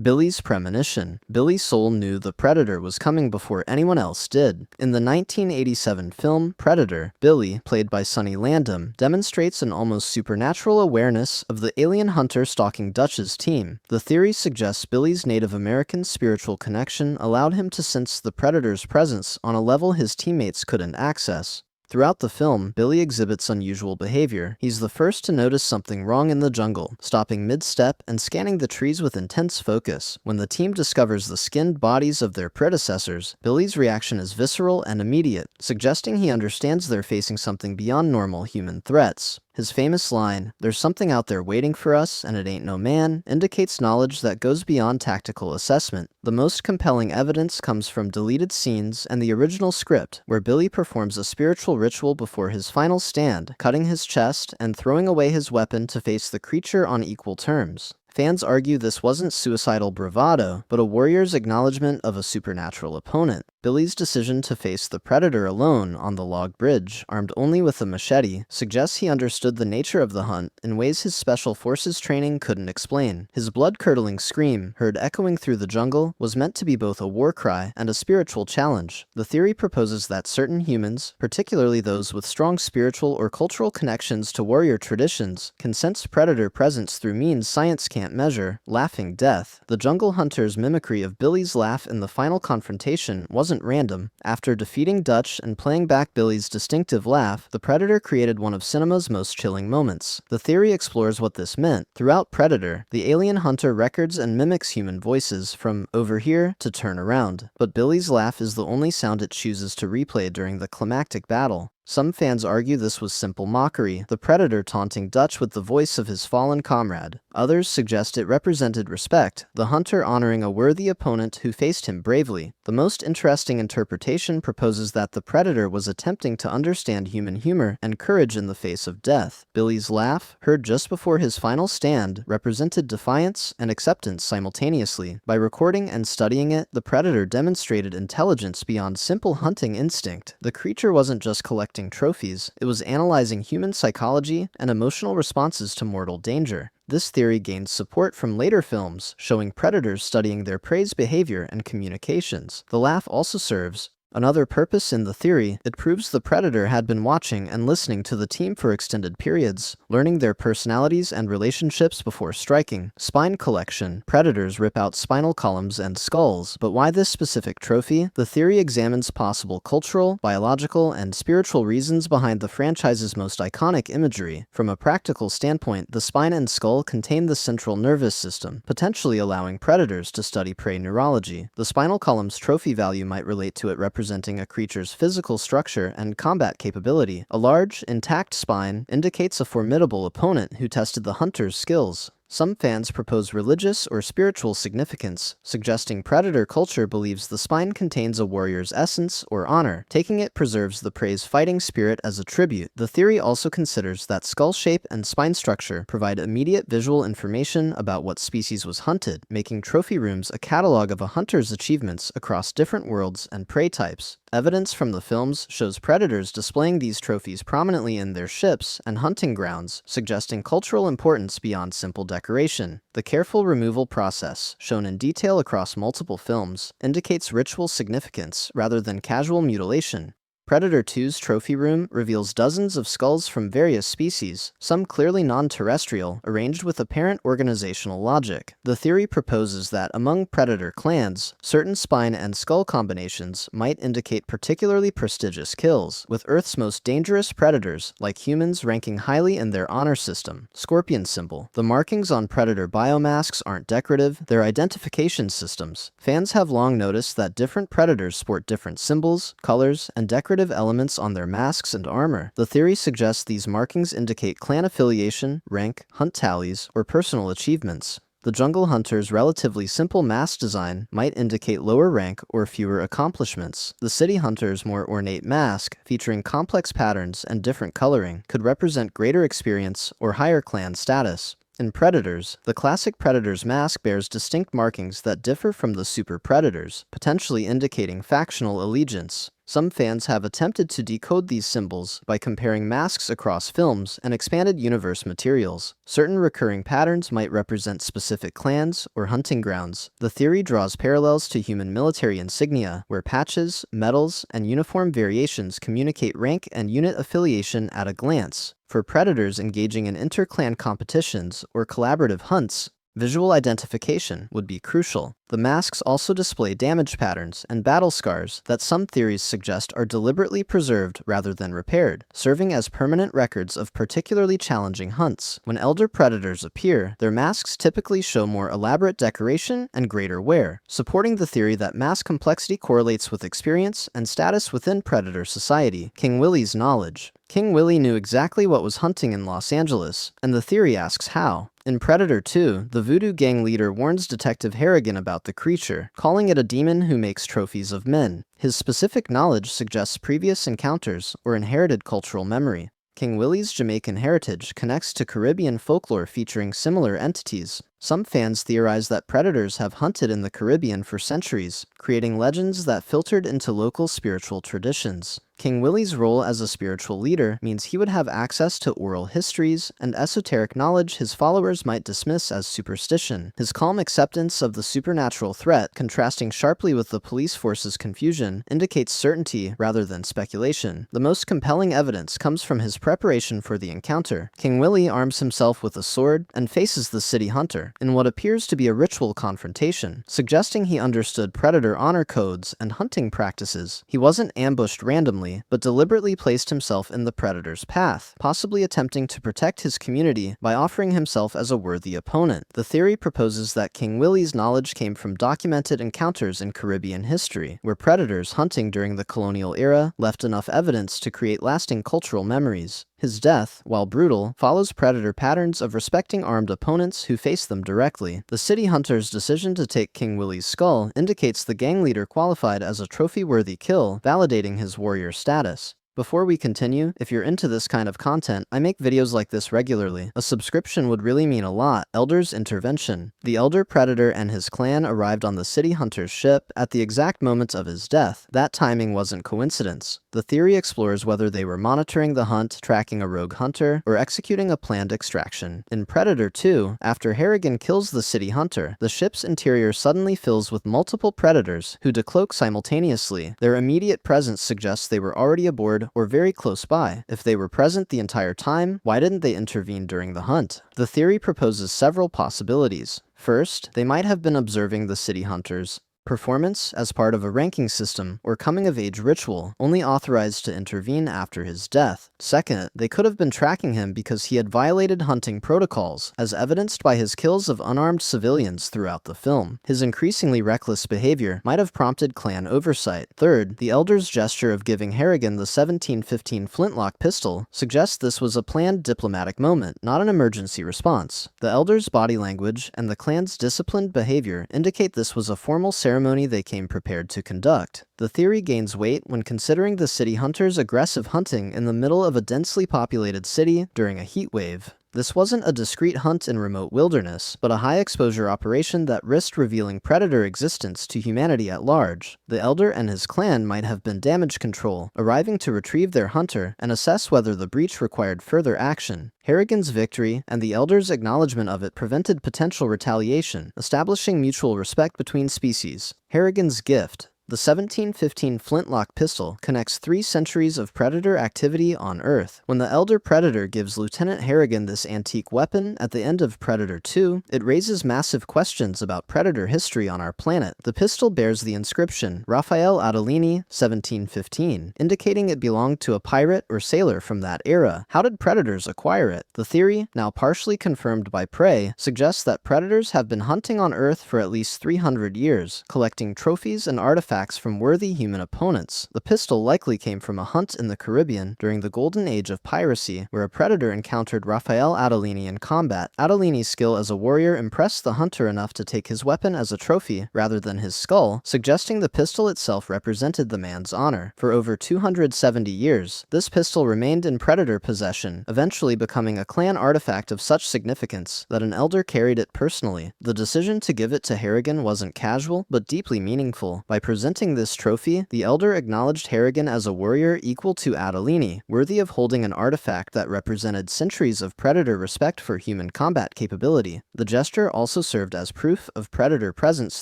Billy's premonition. Billy's soul knew the predator was coming before anyone else did. In the 1987 film Predator, Billy, played by Sonny Landham, demonstrates an almost supernatural awareness of the alien hunter stalking Dutch's team. The theory suggests Billy's Native American spiritual connection allowed him to sense the predator's presence on a level his teammates couldn't access. Throughout the film, Billy exhibits unusual behavior. He's the first to notice something wrong in the jungle, stopping mid-step and scanning the trees with intense focus. When the team discovers the skinned bodies of their predecessors, Billy's reaction is visceral and immediate, suggesting he understands they're facing something beyond normal human threats. His famous line, "There's something out there waiting for us, and it ain't no man," indicates knowledge that goes beyond tactical assessment. The most compelling evidence comes from deleted scenes and the original script, where Billy performs a spiritual ritual before his final stand, cutting his chest and throwing away his weapon to face the creature on equal terms. Fans argue this wasn't suicidal bravado, but a warrior's acknowledgement of a supernatural opponent. Billy's decision to face the predator alone on the log bridge, armed only with a machete, suggests he understood the nature of the hunt in ways his special forces training couldn't explain. His blood-curdling scream, heard echoing through the jungle, was meant to be both a war cry and a spiritual challenge. The theory proposes that certain humans, particularly those with strong spiritual or cultural connections to warrior traditions, can sense predator presence through means science can't measure: laughing death. The jungle hunter's mimicry of Billy's laugh in the final confrontation wasn't random. After defeating Dutch and playing back Billy's distinctive laugh, the predator created one of cinema's most chilling moments. The theory explores what this meant. Throughout Predator, the alien hunter records and mimics human voices, from "over here" to "turn around." But Billy's laugh is the only sound it chooses to replay during the climactic battle. Some fans argue this was simple mockery, the predator taunting Dutch with the voice of his fallen comrade. Others suggest it represented respect, the hunter honoring a worthy opponent who faced him bravely. The most interesting interpretation proposes that the predator was attempting to understand human humor and courage in the face of death. Billy's laugh, heard just before his final stand, represented defiance and acceptance simultaneously. By recording and studying it, the predator demonstrated intelligence beyond simple hunting instinct. The creature wasn't just collecting trophies, it was analyzing human psychology and emotional responses to mortal danger. This theory gained support from later films, showing predators studying their prey's behavior and communications. The laugh also serves another purpose in the theory. It proves the predator had been watching and listening to the team for extended periods, learning their personalities and relationships before striking. Spine collection. Predators rip out spinal columns and skulls, but why this specific trophy? The theory examines possible cultural, biological, and spiritual reasons behind the franchise's most iconic imagery. From a practical standpoint, the spine and skull contain the central nervous system, potentially allowing predators to study prey neurology. The spinal column's trophy value might relate to it representing a creature's physical structure and combat capability. A large, intact spine indicates a formidable opponent who tested the hunter's skills. Some fans propose religious or spiritual significance, suggesting predator culture believes the spine contains a warrior's essence or honor. Taking it preserves the prey's fighting spirit as a tribute. The theory also considers that skull shape and spine structure provide immediate visual information about what species was hunted, making trophy rooms a catalog of a hunter's achievements across different worlds and prey types. Evidence from the films shows predators displaying these trophies prominently in their ships and hunting grounds, suggesting cultural importance beyond simple decoration. The careful removal process, shown in detail across multiple films, indicates ritual significance rather than casual mutilation. Predator 2's trophy room reveals dozens of skulls from various species, some clearly non-terrestrial, arranged with apparent organizational logic. The theory proposes that among predator clans, certain spine and skull combinations might indicate particularly prestigious kills, with Earth's most dangerous predators, like humans, ranking highly in their honor system. Scorpion symbol. The markings on predator biomasks aren't decorative, they're identification systems. Fans have long noticed that different predators sport different symbols, colors, and decorative elements on their masks and armor. The theory suggests these markings indicate clan affiliation, rank, hunt tallies, or personal achievements. The jungle hunter's relatively simple mask design might indicate lower rank or fewer accomplishments. The city hunter's more ornate mask, featuring complex patterns and different coloring, could represent greater experience or higher clan status. In Predators, the classic Predator's mask bears distinct markings that differ from the Super Predators, potentially indicating factional allegiance. Some fans have attempted to decode these symbols by comparing masks across films and expanded universe materials. Certain recurring patterns might represent specific clans or hunting grounds. The theory draws parallels to human military insignia, where patches, medals, and uniform variations communicate rank and unit affiliation at a glance. For predators engaging in inter-clan competitions or collaborative hunts, visual identification would be crucial. The masks also display damage patterns and battle scars that some theories suggest are deliberately preserved rather than repaired, serving as permanent records of particularly challenging hunts. When elder predators appear, their masks typically show more elaborate decoration and greater wear, supporting the theory that mask complexity correlates with experience and status within predator society. King Willie's knowledge. King Willie knew exactly what was hunting in Los Angeles, and the theory asks how. In Predator 2, the voodoo gang leader warns Detective Harrigan about the creature, calling it a demon who makes trophies of men. His specific knowledge suggests previous encounters or inherited cultural memory. King Willie's Jamaican heritage connects to Caribbean folklore featuring similar entities. Some fans theorize that predators have hunted in the Caribbean for centuries, creating legends that filtered into local spiritual traditions. King Willie's role as a spiritual leader means he would have access to oral histories and esoteric knowledge his followers might dismiss as superstition. His calm acceptance of the supernatural threat, contrasting sharply with the police force's confusion, indicates certainty rather than speculation. The most compelling evidence comes from his preparation for the encounter. King Willie arms himself with a sword and faces the city hunter in what appears to be a ritual confrontation, suggesting he understood predator honor codes and hunting practices. He wasn't ambushed randomly, but deliberately placed himself in the predator's path, possibly attempting to protect his community by offering himself as a worthy opponent. The theory proposes that King Willie's knowledge came from documented encounters in Caribbean history, where predators hunting during the colonial era left enough evidence to create lasting cultural memories. His death, while brutal, follows predator patterns of respecting armed opponents who face them directly. The city hunter's decision to take King Willie's skull indicates the gang leader qualified as a trophy-worthy kill, validating his warrior status. Before we continue, if you're into this kind of content, I make videos like this regularly. A subscription would really mean a lot. Elder's intervention. The elder predator and his clan arrived on the city hunter's ship at the exact moment of his death. That timing wasn't coincidence. The theory explores whether they were monitoring the hunt, tracking a rogue hunter, or executing a planned extraction. In Predator 2, after Harrigan kills the city hunter, the ship's interior suddenly fills with multiple predators who decloak simultaneously. Their immediate presence suggests they were already aboard or very close by. If they were present the entire time, why didn't they intervene during the hunt? The theory proposes several possibilities. First, they might have been observing the city hunters' performance as part of a ranking system or coming-of-age ritual, only authorized to intervene after his death. Second, they could have been tracking him because he had violated hunting protocols, as evidenced by his kills of unarmed civilians throughout the film. His increasingly reckless behavior might have prompted clan oversight. Third, the elder's gesture of giving Harrigan the 1715 flintlock pistol suggests this was a planned diplomatic moment, not an emergency response. The elder's body language and the clan's disciplined behavior indicate this was a formal ceremony they came prepared to conduct. The theory gains weight when considering the city hunter's aggressive hunting in the middle of a densely populated city during a heat wave. This wasn't a discreet hunt in remote wilderness, but a high-exposure operation that risked revealing predator existence to humanity at large. The elder and his clan might have been damage control, arriving to retrieve their hunter and assess whether the breach required further action. Harrigan's victory and the elder's acknowledgement of it prevented potential retaliation, establishing mutual respect between species. Harrigan's gift. The 1715 flintlock pistol connects 3 centuries of predator activity on Earth. When the elder predator gives Lieutenant Harrigan this antique weapon at the end of Predator 2, it raises massive questions about predator history on our planet. The pistol bears the inscription Raphael Adelini, 1715, indicating it belonged to a pirate or sailor from that era. How did predators acquire it? The theory, now partially confirmed by Prey, suggests that predators have been hunting on Earth for at least 300 years, collecting trophies and artifacts artifacts from worthy human opponents. The pistol likely came from a hunt in the Caribbean during the golden age of piracy, where a predator encountered Raphael Adelini in combat. Adelini's skill as a warrior impressed the hunter enough to take his weapon as a trophy rather than his skull, suggesting the pistol itself represented the man's honor. For over 270 years, this pistol remained in predator possession, eventually becoming a clan artifact of such significance that an elder carried it personally. The decision to give it to Harrigan wasn't casual, but deeply meaningful. By presenting this trophy, the elder acknowledged Harrigan as a warrior equal to Adelini, worthy of holding an artifact that represented centuries of predator respect for human combat capability. The gesture also served as proof of predator presence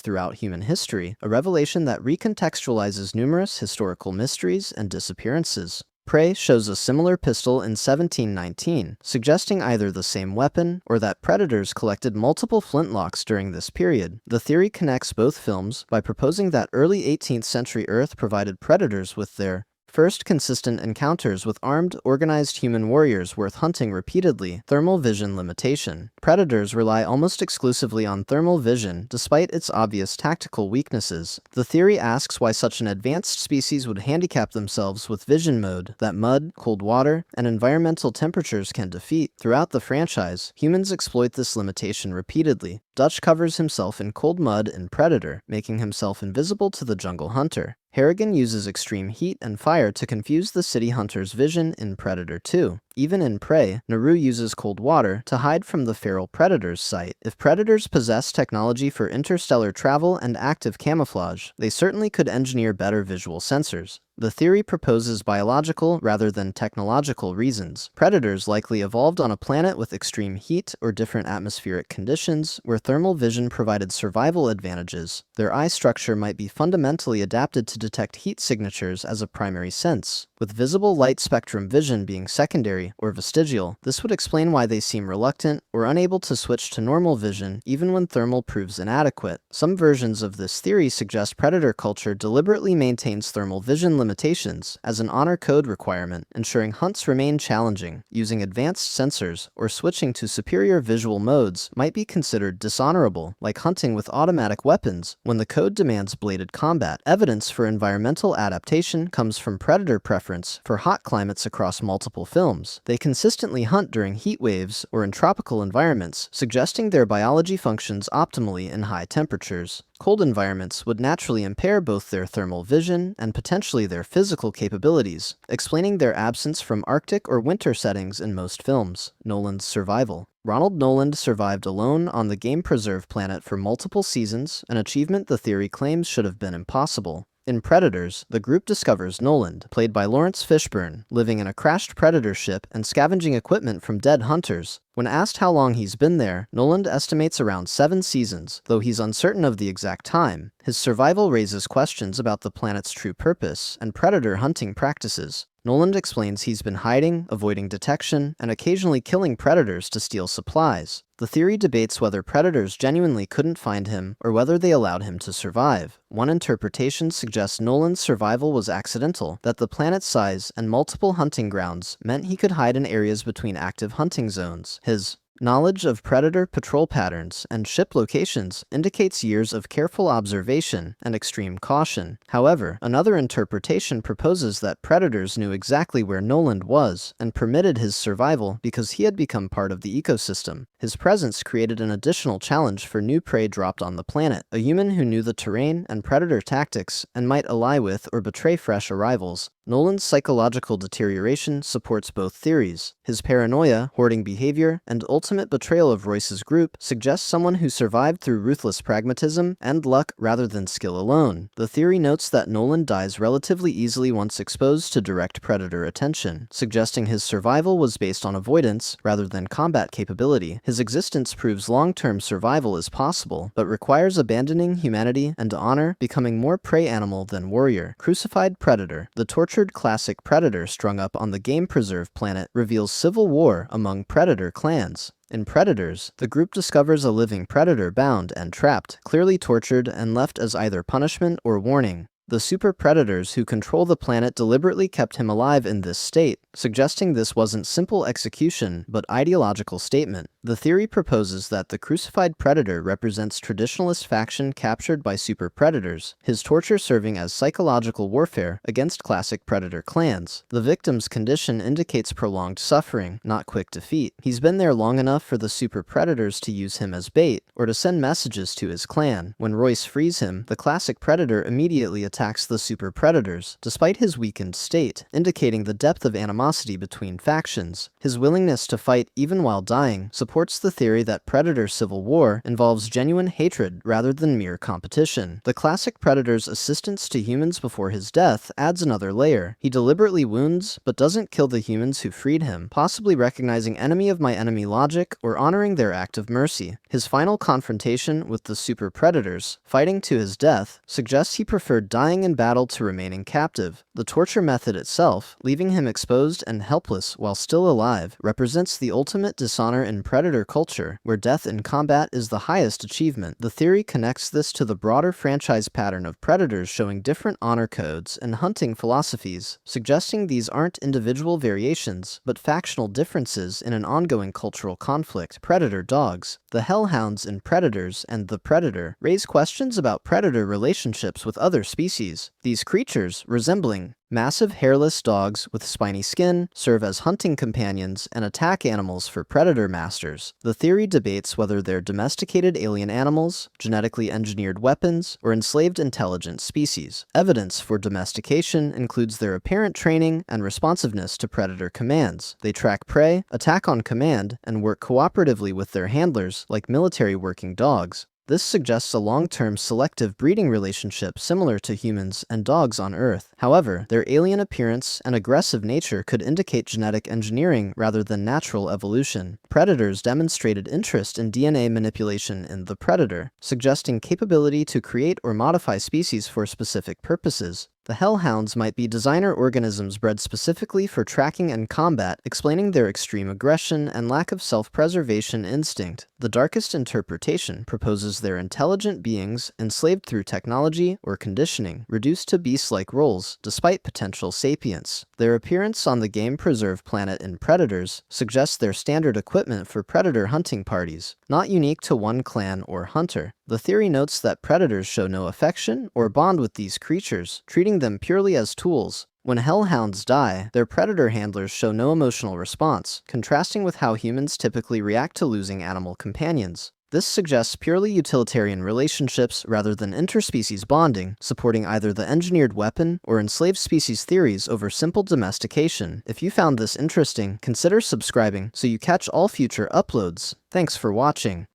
throughout human history, a revelation that recontextualizes numerous historical mysteries and disappearances. Prey shows a similar pistol in 1719, suggesting either the same weapon or that predators collected multiple flintlocks during this period. The theory connects both films by proposing that early 18th century Earth provided predators with their first consistent encounters with armed, organized human warriors worth hunting repeatedly. Thermal vision limitation. Predators rely almost exclusively on thermal vision, despite its obvious tactical weaknesses. The theory asks why such an advanced species would handicap themselves with vision mode that mud, cold water, and environmental temperatures can defeat. Throughout the franchise, humans exploit this limitation repeatedly. Dutch covers himself in cold mud in Predator, making himself invisible to the jungle hunter. Harrigan uses extreme heat and fire to confuse the city hunter's vision in Predator 2. Even in Prey, Naru uses cold water to hide from the feral predator's sight. If predators possess technology for interstellar travel and active camouflage, they certainly could engineer better visual sensors. The theory proposes biological rather than technological reasons. Predators likely evolved on a planet with extreme heat or different atmospheric conditions, where thermal vision provided survival advantages. Their eye structure might be fundamentally adapted to detect heat signatures as a primary sense, with visible light spectrum vision being secondary or vestigial. This would explain why they seem reluctant or unable to switch to normal vision even when thermal proves inadequate. Some versions of this theory suggest predator culture deliberately maintains thermal vision limitations as an honor code requirement, ensuring hunts remain challenging. Using advanced sensors or switching to superior visual modes might be considered dishonorable, like hunting with automatic weapons when the code demands bladed combat. Evidence for environmental adaptation comes from predator preference for hot climates across multiple films. They consistently hunt during heat waves or in tropical environments, suggesting their biology functions optimally in high temperatures. Cold environments would naturally impair both their thermal vision and potentially their physical capabilities, explaining their absence from Arctic or winter settings in most films. Noland's survival. Ronald Noland survived alone on the game preserve planet for multiple seasons, an achievement the theory claims should have been impossible. In Predators, the group discovers Noland, played by Lawrence Fishburne, living in a crashed predator ship and scavenging equipment from dead hunters. When asked how long he's been there, Noland estimates around 7 seasons, though he's uncertain of the exact time. His survival raises questions about the planet's true purpose and predator hunting practices. Noland explains he's been hiding, avoiding detection, and occasionally killing predators to steal supplies. The theory debates whether predators genuinely couldn't find him or whether they allowed him to survive. One interpretation suggests Noland's survival was accidental, that the planet's size and multiple hunting grounds meant he could hide in areas between active hunting zones. His knowledge of predator patrol patterns and ship locations indicates years of careful observation and extreme caution. However, another interpretation proposes that predators knew exactly where Noland was and permitted his survival because he had become part of the ecosystem. His presence created an additional challenge for new prey dropped on the planet, a human who knew the terrain and predator tactics and might ally with or betray fresh arrivals. Noland's psychological deterioration supports both theories. His paranoia, hoarding behavior, and ultimate betrayal of Royce's group suggests someone who survived through ruthless pragmatism and luck rather than skill alone. The theory notes that Noland dies relatively easily once exposed to direct predator attention, suggesting his survival was based on avoidance rather than combat capability. His existence proves long-term survival is possible, but requires abandoning humanity and honor, becoming more prey animal than warrior. Crucified Predator. The tortured classic predator strung up on the game preserve planet reveals civil war among predator clans. In Predators, the group discovers a living predator bound and trapped, clearly tortured and left as either punishment or warning. The super predators who control the planet deliberately kept him alive in this state, suggesting this wasn't simple execution but ideological statement. The theory proposes that the crucified predator represents traditionalist faction captured by super predators, his torture serving as psychological warfare against classic predator clans. The victim's condition indicates prolonged suffering, not quick defeat. He's been there long enough for the super predators to use him as bait, or to send messages to his clan. When Royce frees him, the classic predator immediately attacks the super predators, despite his weakened state, indicating the depth of animosity between factions. His willingness to fight even while dying supports the theory that predator civil war involves genuine hatred rather than mere competition. The classic predator's assistance to humans before his death adds another layer. He deliberately wounds, but doesn't kill the humans who freed him, possibly recognizing enemy of my enemy logic or honoring their act of mercy. His final confrontation with the super predators, fighting to his death, suggests he preferred dying in battle to remaining captive. The torture method itself, leaving him exposed and helpless while still alive, represents the ultimate dishonor in predator culture, where death in combat is the highest achievement. The theory connects this to the broader franchise pattern of predators showing different honor codes and hunting philosophies, suggesting these aren't individual variations, but factional differences in an ongoing cultural conflict. Predator dogs. The hell-hounds in Predators and The Predator raise questions about predator relationships with other species. These creatures, resembling massive hairless dogs with spiny skin, serve as hunting companions and attack animals for predator masters. The theory debates whether they're domesticated alien animals, genetically engineered weapons, or enslaved intelligent species. Evidence for domestication includes their apparent training and responsiveness to predator commands. They track prey, attack on command, and work cooperatively with their handlers like military working dogs. This suggests a long-term selective breeding relationship similar to humans and dogs on Earth. However, their alien appearance and aggressive nature could indicate genetic engineering rather than natural evolution. Predators demonstrated interest in DNA manipulation in The Predator, suggesting capability to create or modify species for specific purposes. The hell-hounds might be designer organisms bred specifically for tracking and combat, explaining their extreme aggression and lack of self-preservation instinct. The darkest interpretation proposes they're intelligent beings enslaved through technology or conditioning, reduced to beast-like roles despite potential sapience. Their appearance on the game preserve planet in Predators suggests they're standard equipment for predator hunting parties, not unique to one clan or hunter. The theory notes that predators show no affection or bond with these creatures, treating them purely as tools. When hellhounds die, their predator handlers show no emotional response, contrasting with how humans typically react to losing animal companions. This suggests purely utilitarian relationships rather than interspecies bonding, supporting either the engineered weapon or enslaved species theories over simple domestication. If you found this interesting, consider subscribing so you catch all future uploads. Thanks for watching.